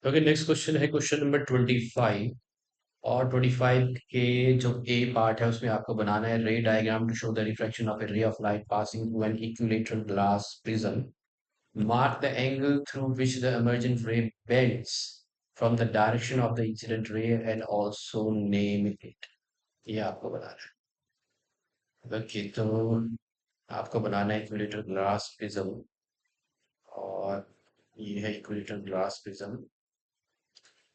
Okay, next question है question number 25। और 25 के जो ए पार्ट है उसमें आपको बनाना है ray diagram to show the reflection of a ray of light passing through an equilateral glass prism. Mark the angle through which the emergent ray bends from the direction of the incident ray and also name it। ये आपको बनाना है। Okay, तो आपको बनाना है equilateral glass prism. और ये है इक्विलेटरल ग्लास प्रिज्म।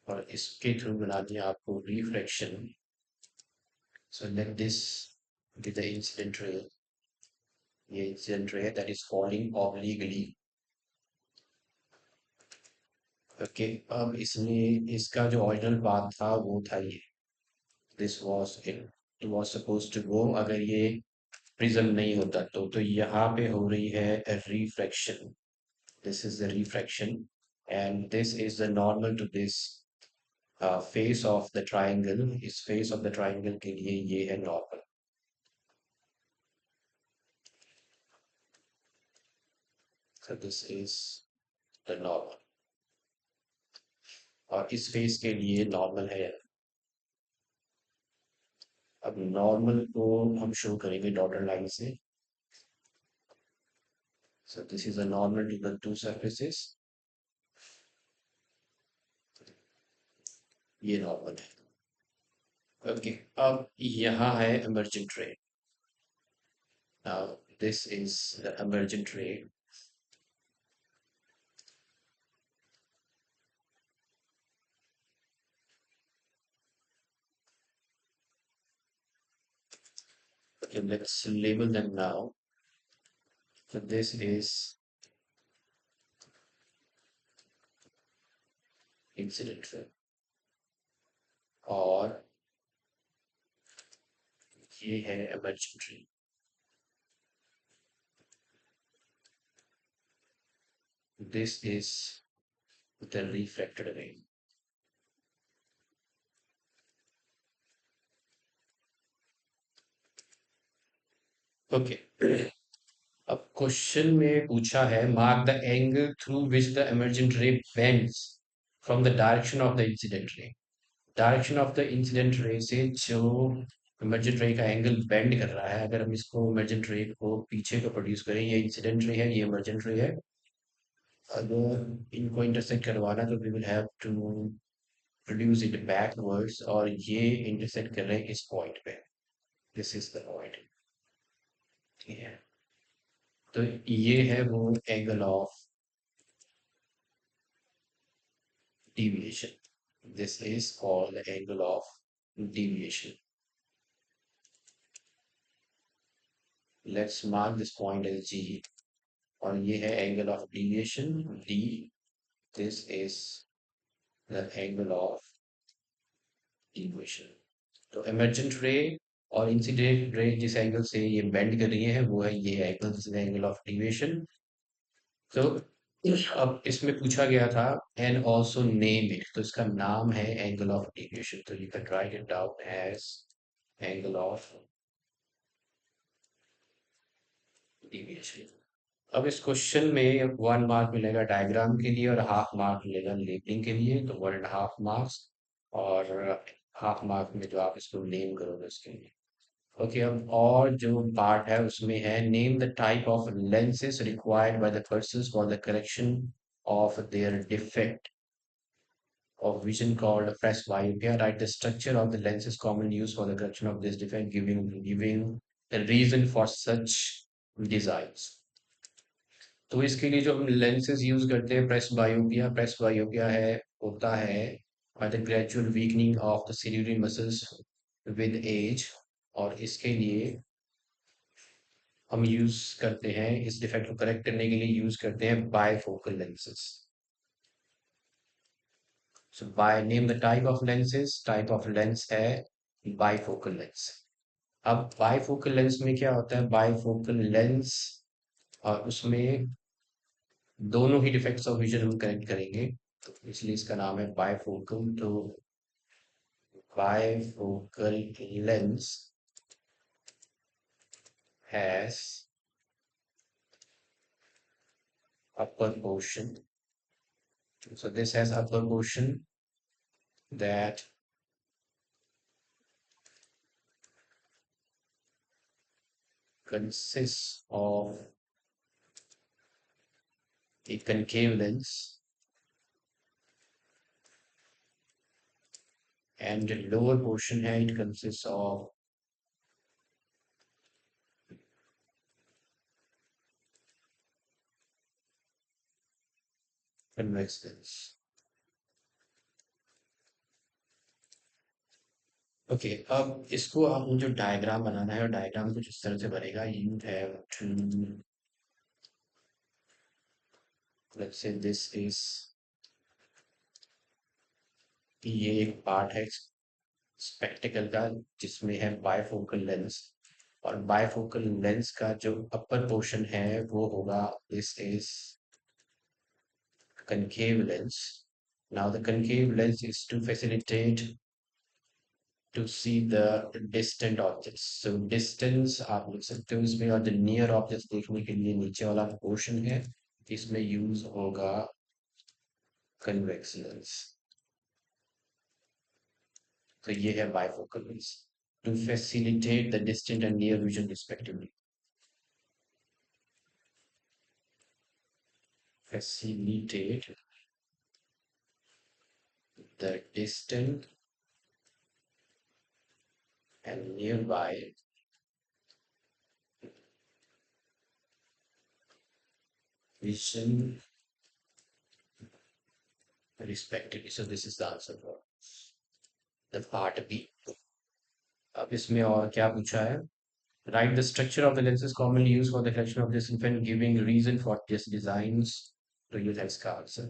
और इसके थ्रू बनानी है आपको reflection. So let this be the incident ray. ये incident ray that is falling obliquely। Okay, अब इसमें इसका जो ओरिजिनल पाथ था वो था ये। This was it was suppose to go, अगर ये प्रिज्म नहीं होता तो यहाँ पे हो रही है refraction. This is the refraction and this is the normal to this face of the triangle. इस फेस ऑफ द ट्राइंगल के लिए ये है normal. So this is the normal। और इस फेस के लिए नॉर्मल है। अब नॉर्मल को हम शो करेंगे डॉटेड लाइन से। So this is a normal to the two surfaces. ये नॉर्मल है। ओके, अब यहाँ है emergent ray। Now this is the emergent ray। Okay, let's label them now। So this is incident ray और ये है emergent ray। This is the refracted ray। Okay, अब question में पूछा है mark the angle through which the emergent ray bends from the direction of the incident ray। Direction of the incident ray से जो emergent रे का angle bend कर रहा है, अगर हम इसको इमर्जेंट रे को पीछे को प्रोड्यूस करें, ये इंसिडेंट रे है, ये इमर्जेंट रे है। अगर इनको इंटरसेक्ट करवाना तो we will have to produce it backwards, और ये इंटरसेक्ट कर रहे हैं इस पॉइंट पे। This is the point. ठीक है, तो ये है वो angle of deviation। This is called the angle of deviation। Let's mark this point as G। और ये है angle of deviation D। This is the angle of deviation। तो emergent ray और incident ray जिस एंगल से ये bend कर रही है वो है ये angle, this is angle of deviation. तो अब इसमें पूछा गया था एंड ऑल्सो नेम इट, तो इसका नाम है एंगल ऑफ डिविएशन। तो you can write it down as angle of deviation. अब इस क्वेश्चन में 1 मार्क मिलेगा डायग्राम के लिए और हाफ मार्क मिलेगा लेबलिंग के लिए, तो 1.5 मार्क्स। और हाफ मार्क में जो आप इसको नेम करोगे उसके लिए। ओके, अब और जो पार्ट है उसमें है name the type of lenses required by the person for the correction of their defect of vision called presbyopia. Write the structure of the lenses commonly used for the correction of this defect, giving the reason for such designs। तो इसके लिए जो हम lenses use करते हैं, press बायोपिया है, होता है by the gradual weakening of the ciliary muscles with age. और इसके लिए हम यूज करते हैं, इस डिफेक्ट को करेक्ट करने के लिए यूज करते हैं bifocal lenses. So by name the type of lenses, type of lens है बायफोकल लेंस। अब बायफोकल लेंस में क्या होता है, बायफोकल लेंस और उसमें दोनों ही डिफेक्ट्स ऑफ विजन हम करेक्ट करेंगे, तो इसलिए इसका नाम है बायफोकल। तो bifocal lens has upper portion So this has upper portion that consists of a concave lens, and the lower portion है it consists of convex lens. Okay, अब इसको आप जो डायग्राम बनाना है, और डायग्राम कुछ इस तरह से बनेगा. You have to, let's say this is, ये एक पार्ट है स्पेक्टिकल का जिसमें है बायफोकल लेंस, और बायफोकल लेंस का जो अपर पोर्शन है वो होगा, this is concave lens. Now the concave lens is to facilitate to see the distant objects. So distance आप लिख सकते हो इसमें, और the near objects देखने के लिए नीचे वाला पोर्शन है, इसमें यूज होगा convex lens. तो ये है bifocal lens to facilitate the distant and near vision respectively. Facilitate the distant and nearby vision respectively. So this is the answer for the part B. अब इसमें और क्या पूछा है? Write the structure of the lenses commonly used for the collection of this event, giving reason for this designs to use as answer.